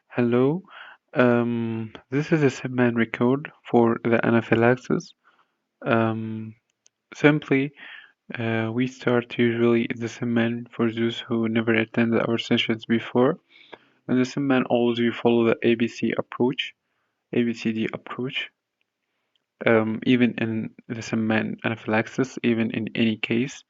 Hello, this is a Simman record for the anaphylaxis. Um, Simply, we start usually the Simman for those who never attended our sessions before. And the Simman always we follow the ABC approach, ABCD approach. Even in the Simman anaphylaxis, even in any case,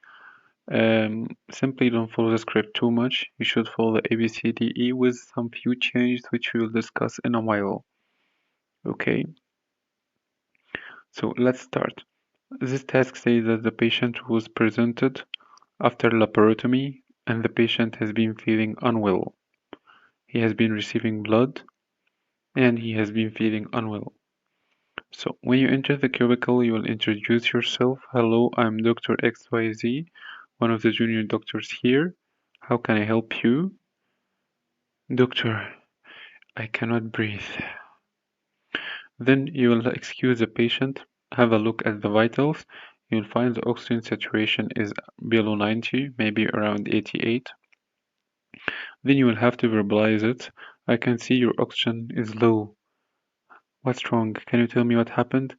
simply don't follow the script too much. You should follow the ABCDE with some few changes, which we will discuss in a while. Okay. So let's start. This task says that the patient was presented after laparotomy and the patient has been feeling unwell. He has been receiving blood and he has been feeling unwell. So when you enter the cubicle, you will introduce yourself. Hello, I'm Dr. XYZ, one of the junior doctors here. How can I help you? Doctor, I cannot breathe. Then you will excuse the patient, have a look at the vitals. You'll find the oxygen saturation is below 90, maybe around 88. Then you will have to verbalize it. I can see your oxygen is low. What's wrong? Can you tell me what happened?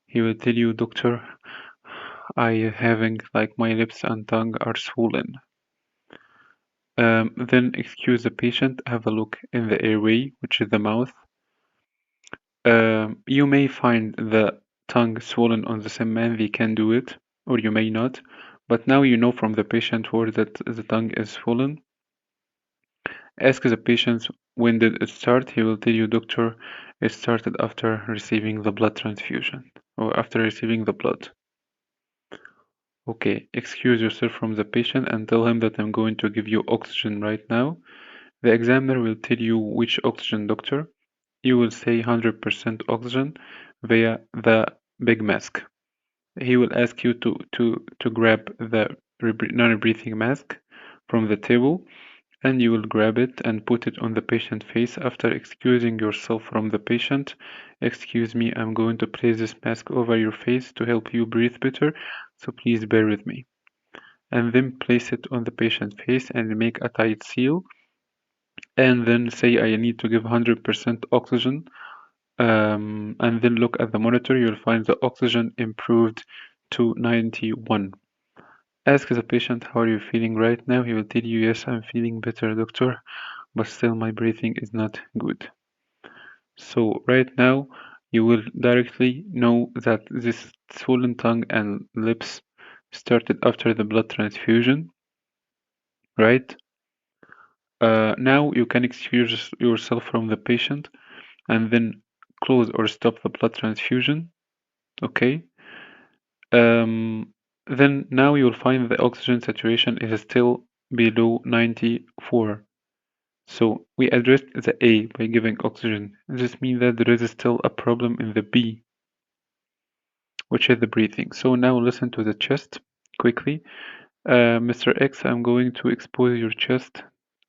He will tell you, doctor, I having like my lips and tongue are swollen. Then excuse the patient, have a look in the airway, which is the mouth. You may find the tongue swollen on the same man, they can do it, or you may not. But now you know from the patient word that the tongue is swollen. Ask the patient when did it start. He will tell you, doctor, it started after receiving the blood transfusion or after receiving the blood. Okay, excuse yourself from the patient and tell him that I'm going to give you oxygen right now. The examiner will tell you which oxygen, doctor. You will say 100% oxygen via the big mask. He will ask you to grab the non-breathing mask from the table and you will grab it and put it on the patient face after excusing yourself from the patient. Excuse me, I'm going to place this mask over your face to help you breathe better, so please bear with me. And then place it on the patient's face and make a tight seal. And then say I need to give 100% oxygen. And then look at the monitor, you'll find the oxygen improved to 91. Ask the patient, how are you feeling right now? He will tell you, yes, I'm feeling better, doctor, but still my breathing is not good. So right now, you will directly know that this swollen tongue and lips started after the blood transfusion, right? Now you can excuse yourself from the patient and then close or stop the blood transfusion, okay? Then now you'll find the oxygen saturation is still below 94. So we addressed the A by giving oxygen. This means that there is still a problem in the B, which is the breathing. So now listen to the chest quickly. Mr. X, I'm going to expose your chest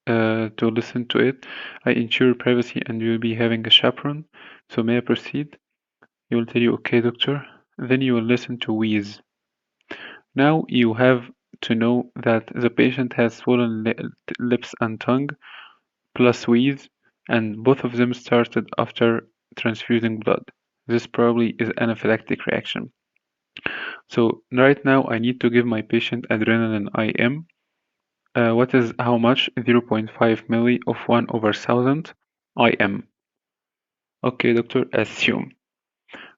to listen to it. I ensure privacy and you'll be having a chaperone. So may I proceed? He will tell you, okay, doctor. Then you will listen to wheeze. Now you have to know that the patient has swollen lips and tongue plus wheeze, and both of them started after transfusing blood. This probably is anaphylactic reaction. So right now I need to give my patient adrenaline IM. What is how much? 0.5 milli of 1/1000 IM. Okay, doctor, assume.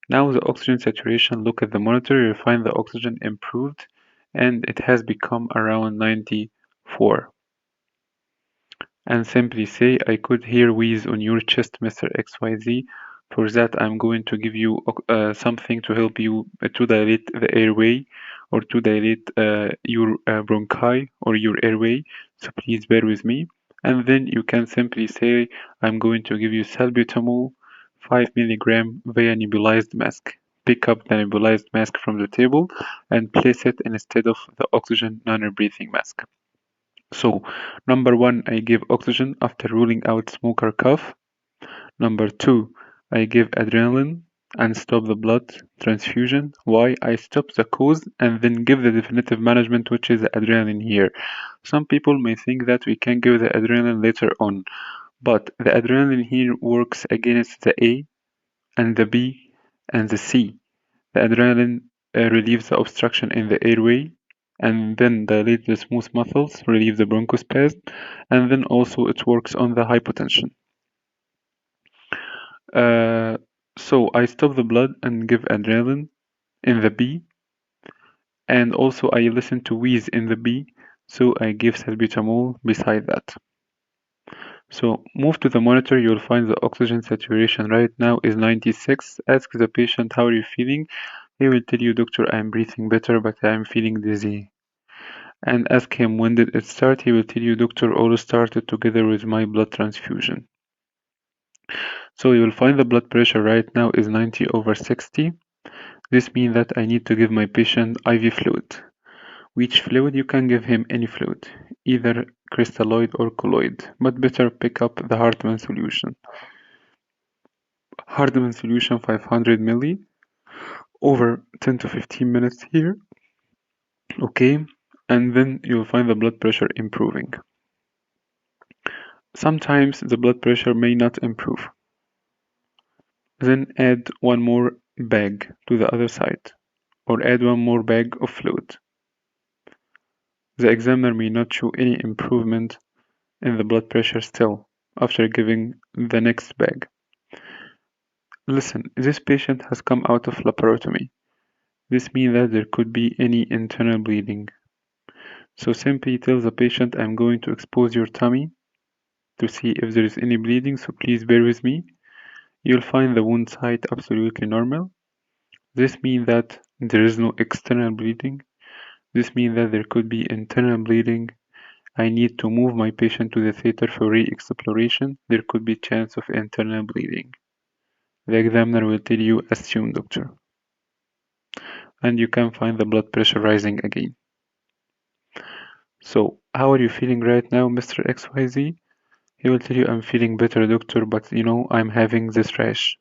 Now the oxygen saturation, look at the monitor, you'll find the oxygen improved and it has become around 94. And simply say, I could hear wheeze on your chest, Mr. XYZ. For that, I'm going to give you something to help you to dilate the airway or to dilate your bronchi or your airway. So please bear with me. And then you can simply say, I'm going to give you salbutamol 5 milligram via nebulized mask. Pick up the nebulized mask from the table and place it instead of the oxygen non-breathing mask. So, number one, I give oxygen after ruling out smoker cough. Number two, I give adrenaline and stop the blood transfusion. Why? I stop the cause and then give the definitive management, which is the adrenaline here. Some people may think that we can give the adrenaline later on, But the adrenaline here works against the A and the B and the C. The adrenaline relieves the obstruction in the airway and then dilates the smooth muscles, relieve the bronchospasm, and then also it works on the hypotension. Uh, so I stop the blood and give adrenaline in the B, and also I listen to wheeze in the B, so I give salbutamol beside that. So move to the monitor, you'll find the oxygen saturation right now is 96. Ask the patient how are you feeling. He will tell you, doctor, I'm breathing better, but I'm feeling dizzy. And ask him when did it start. He will tell you, doctor, all started together with my blood transfusion. So you will find the blood pressure right now is 90/60. This means that I need to give my patient IV fluid. Which fluid? You can give him any fluid, either crystalloid or colloid, but better pick up the Hartmann solution. Hartmann solution 500 milli over 10 to 15 minutes here. Okay, and then you'll find the blood pressure improving. Sometimes the blood pressure may not improve. Then add one more bag to the other side, or add one more bag of fluid. The examiner may not show any improvement in the blood pressure still after giving the next bag. Listen, this patient has come out of laparotomy. This means that there could be any internal bleeding. So simply tell the patient, I'm going to expose your tummy to see if there is any bleeding, so please bear with me. You'll find the wound site absolutely normal. This means that there is no external bleeding. This means that there could be internal bleeding. I need to move my patient to the theater for re-exploration. There could be chance of internal bleeding. The examiner will tell you, assume, doctor. And you can find the blood pressure rising again. So, how are you feeling right now, Mr. XYZ? He will tell you, I'm feeling better, doctor, but I'm having this rash.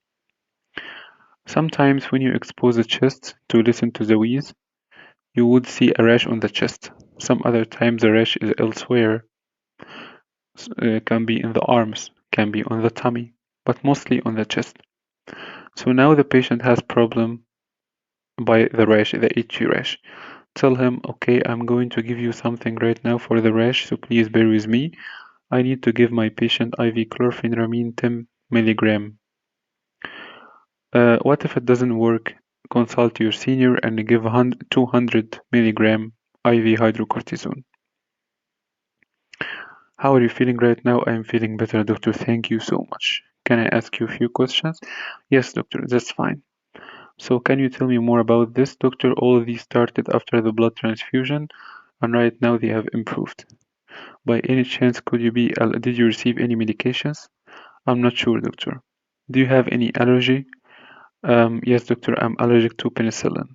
Sometimes when you expose the chest to listen to the wheeze, you would see a rash on the chest. Some other times the rash is elsewhere, can be in the arms, can be on the tummy, but mostly on the chest. So now the patient has problem by the rash, the itchy rash. Tell him, okay, I'm going to give you something right now for the rash, so please bear with me. I need to give my patient IV chlorpheniramine 10 milligram. What if it doesn't work? Consult your senior and give 200 milligram IV hydrocortisone. How are you feeling right now? I'm feeling better, doctor. Thank you so much. Can I ask you a few questions? Yes, doctor, that's fine. So can you tell me more about this, doctor? All of these started after the blood transfusion, and right now they have improved. By any chance, did you receive any medications? I'm not sure, doctor. Do you have any allergy? Yes, doctor, I'm allergic to penicillin.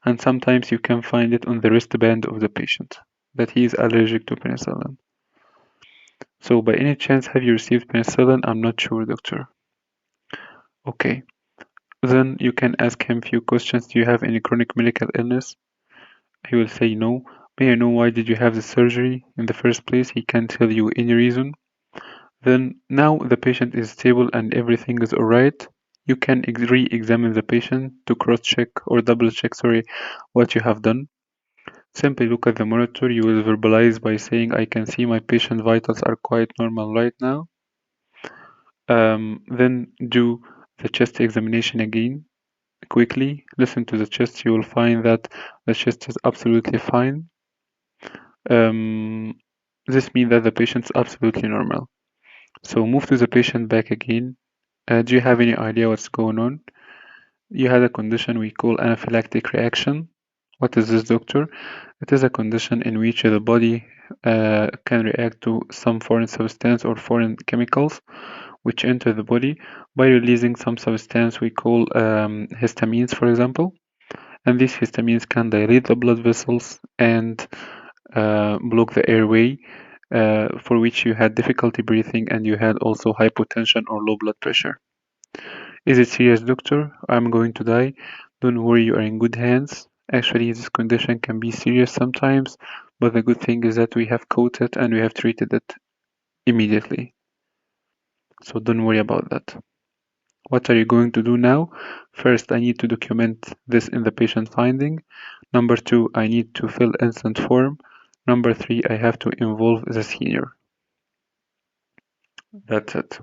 And sometimes you can find it on the wristband of the patient that he is allergic to penicillin. So by any chance, have you received penicillin? I'm not sure, doctor. Okay. Then you can ask him a few questions. Do you have any chronic medical illness? He will say no. May I know why did you have the surgery in the first place? He can't tell you any reason. Then now the patient is stable and everything is alright. You can re-examine the patient to cross-check or double-check, what you have done. Simply look at the monitor. You will verbalize by saying, I can see my patient vitals are quite normal right now. Then do the chest examination again quickly. Listen to the chest. You will find that the chest is absolutely fine. This means that the patient is absolutely normal. So move to the patient back again. Do you have any idea what's going on? You had a condition we call anaphylactic reaction. What is this, doctor? It is a condition in which the body can react to some foreign substance or foreign chemicals which enter the body by releasing some substance we call histamines, for example. And these histamines can dilate the blood vessels and block the airway, for which you had difficulty breathing and you had also hypotension or low blood pressure. Is it serious, doctor? I'm going to die. Don't worry, you are in good hands. Actually, this condition can be serious sometimes, but the good thing is that we have caught it and we have treated it immediately. So don't worry about that. What are you going to do now? First, I need to document this in the patient finding. Number 2, I need to fill instant form. Number 3, I have to involve the senior. That's it.